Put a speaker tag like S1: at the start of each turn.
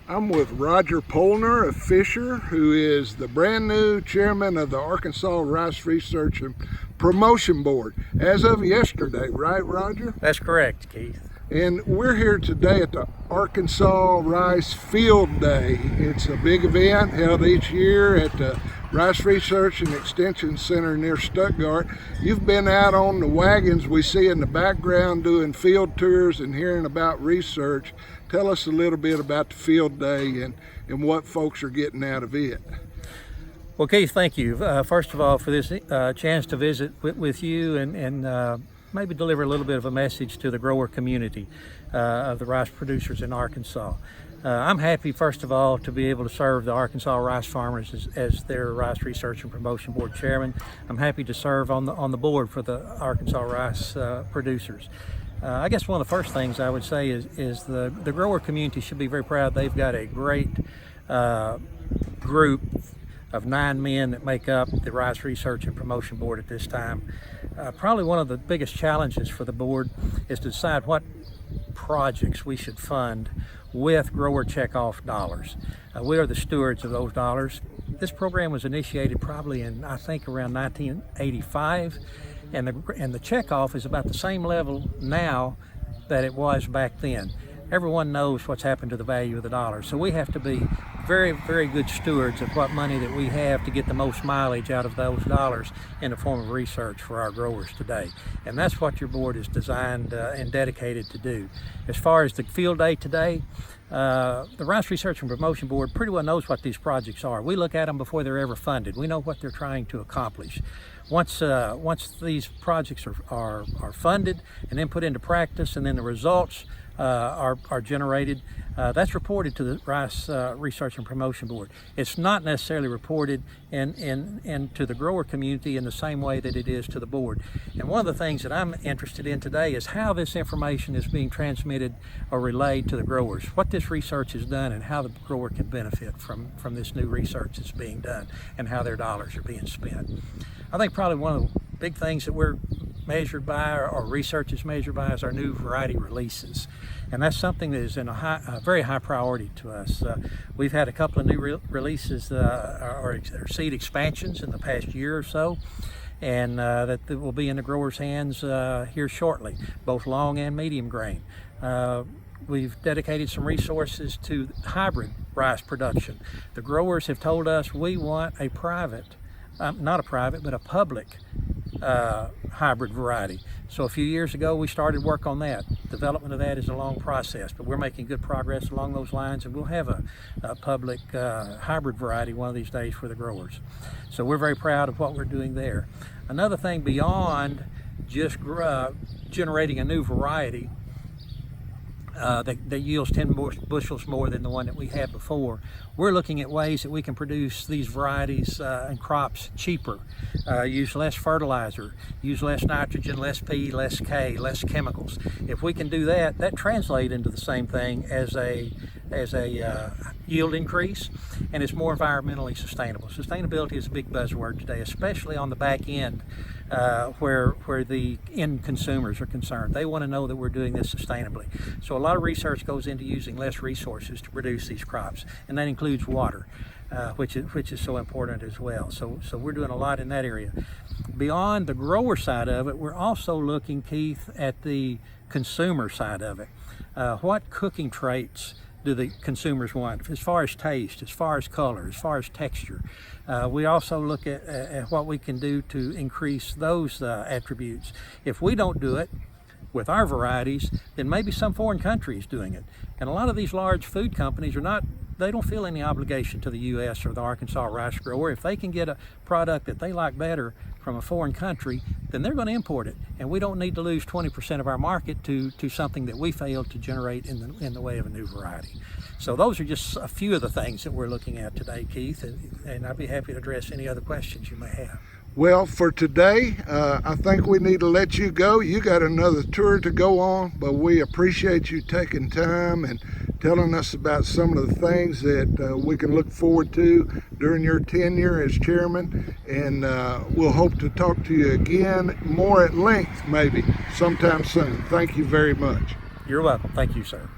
S1: I'm with Roger Pohlner of Fisher, who is the brand new chairman of the Arkansas Rice Research and Promotion Board as of yesterday, right, Roger?
S2: That's correct, Keith.
S1: And we're here today at the Arkansas Rice Field Day. It's a big event held each year at the Rice Research and Extension Center near Stuttgart. You've been out on the wagons we see in the background doing field tours and hearing about research. Tell us a little bit about the field day and what folks are getting out of it.
S2: Well, Keith, thank you. First of all, for this chance to visit with you and maybe deliver a little bit of a message to the grower community of the rice producers in Arkansas. I'm happy, first of all, to be able to serve the Arkansas rice farmers as their Rice Research and Promotion Board chairman. I'm happy to serve on the board for the Arkansas rice producers. I guess one of the first things I would say is the grower community should be very proud. They've got a great group of 9 men that make up the Rice Research and Promotion Board at this time. Probably one of the biggest challenges for the board is to decide what projects we should fund with grower checkoff dollars. We are the stewards of those dollars. This program was initiated probably in, I think, around 1985, and the checkoff is about the same level now that it was back then. Everyone knows what's happened to the value of the dollar, so we have to be very, very good stewards of what money that we have to get the most mileage out of those dollars in the form of research for our growers today. And that's what your board is designed and dedicated to do. As far as the field day today, the Rice Research and Promotion Board pretty well knows what these projects are. We look at them before they're ever funded. We know what they're trying to accomplish. Once these projects are funded and then put into practice, and then the results are generated, that's reported to the Rice Research and Promotion Board. It's not necessarily reported to the grower community in the same way that it is to the board. And one of the things that I'm interested in today is how this information is being transmitted or relayed to the growers, what this research has done and how the grower can benefit from this new research that's being done and how their dollars are being spent. I think probably one of the big things that we're measured by, or research is measured by, is our new variety releases. And that's something that is a very high priority to us. We've had a couple of new releases or seed expansions in the past year or so, and that will be in the growers' hands here shortly, both long and medium grain. We've dedicated some resources to hybrid rice production. The growers have told us we want a private, not a private, but a public hybrid variety. So a few years ago we started work on that. Development of that is a long process, but we're making good progress along those lines, and we'll have a public hybrid variety one of these days for the growers. So we're very proud of what we're doing there. Another thing beyond just generating a new variety that yields 10 bushels more than the one that we had before, we're looking at ways that we can produce these varieties and crops cheaper, use less fertilizer, use less nitrogen, less P, less K, less chemicals. If we can do that, that translates into the same thing as a yield increase, and it's more environmentally sustainable. Sustainability is a big buzzword today, especially on the back end where the end consumers are concerned. They want to know that we're doing this sustainably. So a lot of research goes into using less resources to produce these crops, and that includes water, which is so important as well. So we're doing a lot in that area. Beyond the grower side of it, we're also looking, Keith, at the consumer side of it. What cooking traits do the consumers want, as far as taste, as far as color, as far as texture? We also look at what we can do to increase those attributes. If we don't do it with our varieties, then maybe some foreign country is doing it. And a lot of these large food companies they don't feel any obligation to the U.S. or the Arkansas rice grower. If they can get a product that they like better from a foreign country, then they're going to import it. And we don't need to lose 20% of our market to something that we failed to generate in the way of a new variety. So those are just a few of the things that we're looking at today, Keith, and I'd be happy to address any other questions you may have.
S1: Well, for today, I think we need to let you go. You got another tour to go on, but we appreciate you taking time and telling us about some of the things that we can look forward to during your tenure as chairman. And we'll hope to talk to you again more at length, maybe sometime soon. Thank you very much.
S2: You're welcome. Thank you, sir.